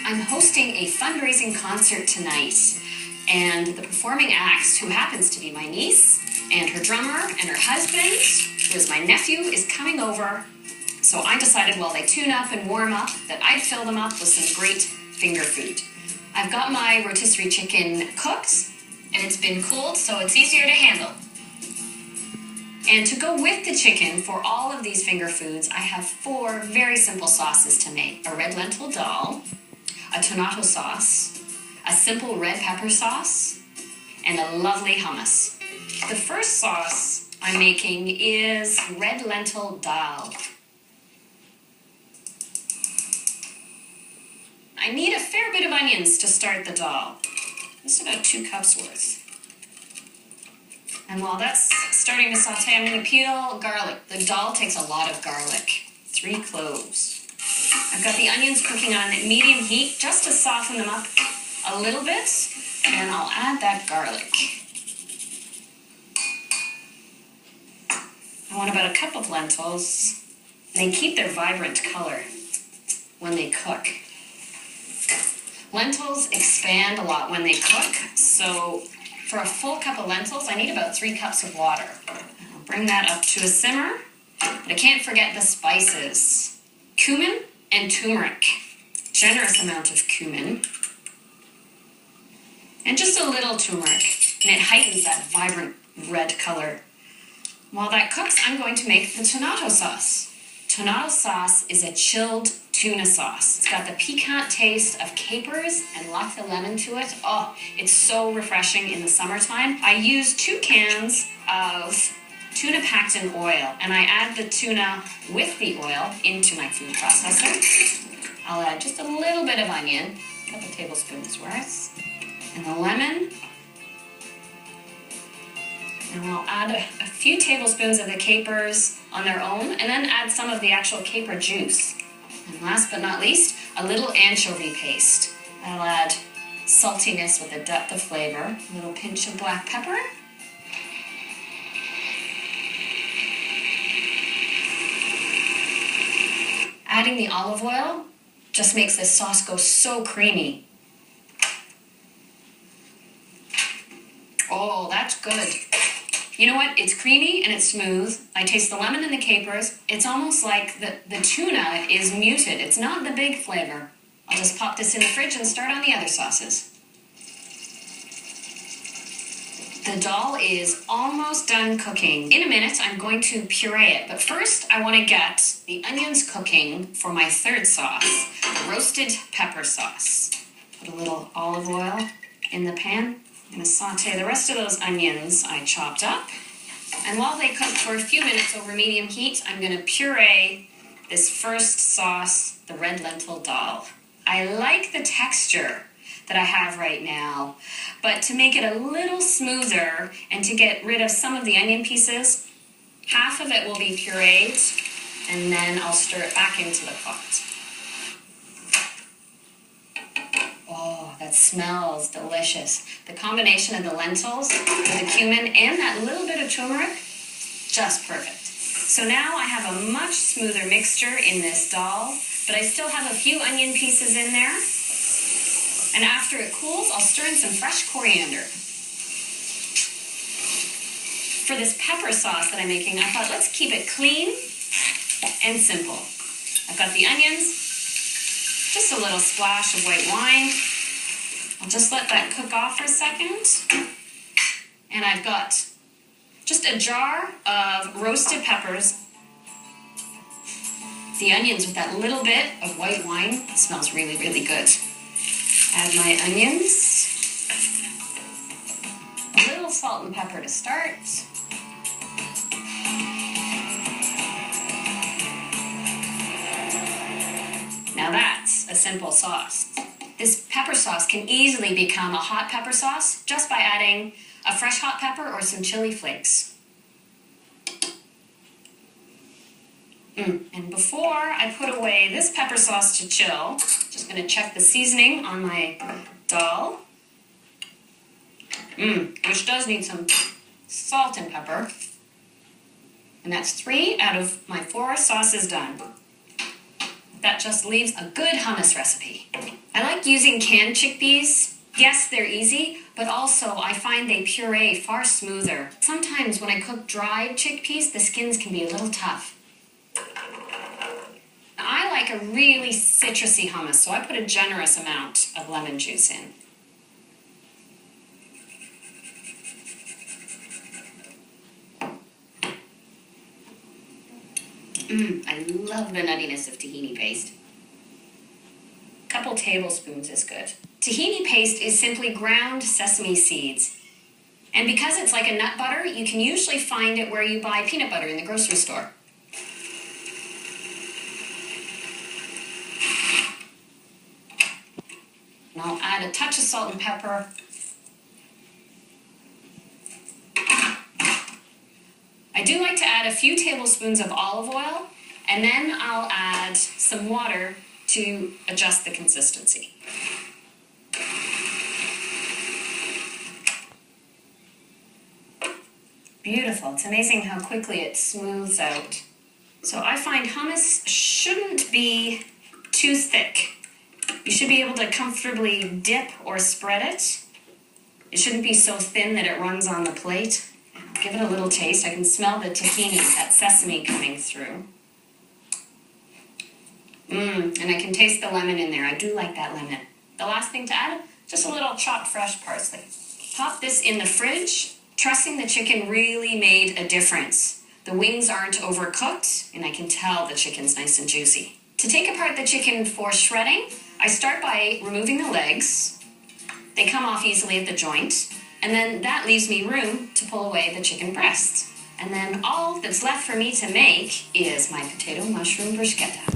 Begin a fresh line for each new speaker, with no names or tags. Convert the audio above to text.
I'm hosting a fundraising concert tonight, and the performing act, who happens to be my niece, and her drummer, and her husband, who is my nephew, is coming over. So I decided while they tune up and warm up that I'd fill them up with some great finger food. I've got my rotisserie chicken cooked, and it's been cooled, so it's easier to handle. And to go with the chicken for all of these finger foods, I have 4 very simple sauces to make. A red lentil dal, a Tonnato sauce, a simple red pepper sauce, and a lovely hummus. The first sauce I'm making is red lentil dal. I need a fair bit of onions to start the dal. Just about 2 cups worth. And while that's starting to saute, I'm going to peel garlic. The dal takes a lot of garlic. 3 cloves. I've got the onions cooking on medium heat just to soften them up a little bit. And I'll add that garlic. I want about a cup of lentils. They keep their vibrant color when they cook. Lentils expand a lot when they cook, so for a full cup of lentils, I need about 3 cups of water. I'll bring that up to a simmer. But I can't forget the spices. Cumin and turmeric. Generous amount of cumin. And just a little turmeric. And it heightens that vibrant red color. While that cooks, I'm going to make the Tonnato sauce. Tonnato sauce is a chilled tuna sauce. It's got the piquant taste of capers and lots of lemon to it. Oh, it's so refreshing in the summertime. I use 2 cans of tuna packed in oil, and I add the tuna with the oil into my food processor. I'll add just a little bit of onion, a couple tablespoons worth, and the lemon. And I'll add a few tablespoons of the capers on their own, and then add some of the actual caper juice. And last but not least, a little anchovy paste. I'll add saltiness with a depth of flavor, a little pinch of black pepper. Adding the olive oil just makes this sauce go so creamy. Oh, that's good. You know what? It's creamy and it's smooth. I taste the lemon and the capers. It's almost like the tuna is muted. It's not the big flavor. I'll just pop this in the fridge and start on the other sauces. The dal is almost done cooking. In a minute, I'm going to puree it. But first, I want to get the onions cooking for my third sauce, the roasted pepper sauce. Put a little olive oil in the pan. I'm going to saute the rest of those onions I chopped up. And while they cook for a few minutes over medium heat, I'm going to puree this first sauce, the red lentil dal. I like the texture that I have right now, but to make it a little smoother and to get rid of some of the onion pieces, half of it will be pureed, and then I'll stir it back into the pot. Oh, that smells delicious. The combination of the lentils, with the cumin, and that little bit of turmeric, just perfect. So now I have a much smoother mixture in this dal, but I still have a few onion pieces in there. And after it cools, I'll stir in some fresh coriander. For this pepper sauce that I'm making, I thought let's keep it clean and simple. I've got the onions, just a little splash of white wine. I'll just let that cook off for a second. And I've got just a jar of roasted peppers. The onions with that little bit of white wine. It smells really, really good. Add my onions. A little salt and pepper to start. Now that's a simple sauce. This pepper sauce can easily become a hot pepper sauce just by adding a fresh hot pepper or some chili flakes. And before I put away this pepper sauce to chill, just going to check the seasoning on my dal, which does need some salt and pepper. And that's 3 out of my 4 sauces done. That just leaves a good hummus recipe. I like like using canned chickpeas. Yes, they're easy, but also I find they puree far smoother. Sometimes when I cook dried chickpeas, the skins can be a little tough. I like a really citrusy hummus, so I put a generous amount of lemon juice in. I love the nuttiness of tahini paste. A couple tablespoons is good. Tahini paste is simply ground sesame seeds. And because it's like a nut butter, you can usually find it where you buy peanut butter in the grocery store. And I'll add a touch of salt and pepper. I do like to add a few tablespoons of olive oil, and then I'll add some water to adjust the consistency. Beautiful. It's amazing how quickly it smooths out. So I find hummus shouldn't be too thick. You should be able to comfortably dip or spread it. It shouldn't be so thin that it runs on the plate. I'll give it a little taste. I can smell the tahini, that sesame coming through. And I can taste the lemon in there. I do like that lemon. The last thing to add, just a little chopped fresh parsley. Pop this in the fridge. Trussing the chicken really made a difference. The wings aren't overcooked, and I can tell the chicken's nice and juicy. To take apart the chicken for shredding, I start by removing the legs. They come off easily at the joint, and then that leaves me room to pull away the chicken breast. And then all that's left for me to make is my potato mushroom bruschetta.